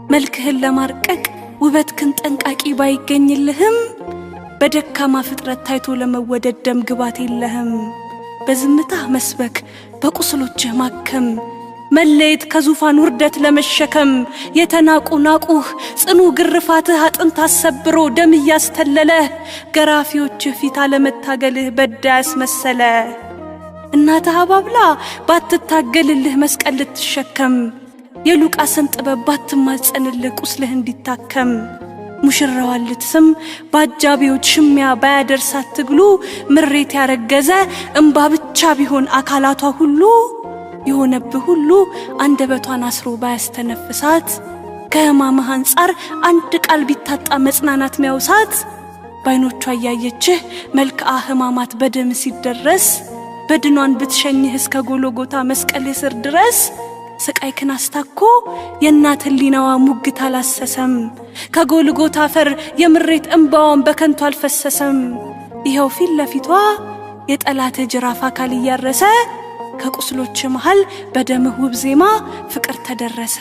መልክህን ለማርቀቅ ውበትክን ጠንቃቂ ባይገኝልህም በደካማ ፍጥረት ታይቶ ለመወደድ ደም ግባት የለህም። በዝምታህ መስበክ በቁስሎችህ ማከም መለየት ከዙፋን ውርደት ለመሸከም የተናቁ ናቁህ ጽኑ ግርፋትህ አጥንት አሰብሮ ደም እያስተለለህ ገራፊዎችህ ፊት አለመታገልህ በዳ ያስመሰለ እናትህ አባብላ ባትታገልልህ መስቀል ልትሸከም የሉቃስን ጥበብ ባትማጸንልህ ቁስልህ እንዲታከም ሙሽራዋን ልትስም በአጃቢዎች ሽሚያ ባያደርሳት ትግሉ ምሬት ያረገዘ እንባ ብቻ ቢሆን አካላቷ ሁሉ የሆነብህ ሁሉ አንደበቷን አስሮ ባያስተነፍሳት ከሕማምህ አንጻር አንድ ቃል ቢታጣ መጽናናት ሚያውሳት ባይኖቿ እያየችህ መልክዓ ሕማማት በደም ሲደረስ በድኗን ብትሸኝህ እስከ ጎልጎታ መስቀል ስር ድረስ ስቃይክን አስታኮ የእናት ሕሊናዋ ሙግት አላሰሰም ከጎልጎታ አፈር የምሬት እንባዋን በከንቱ አልፈሰሰም። ይኸው ፊት ለፊቷ የጠላት ጅራፍ አካል እያረሰ ከቁስሎች መሃል በደምህ ውብ ዜማ ፍቅር ተደረሰ።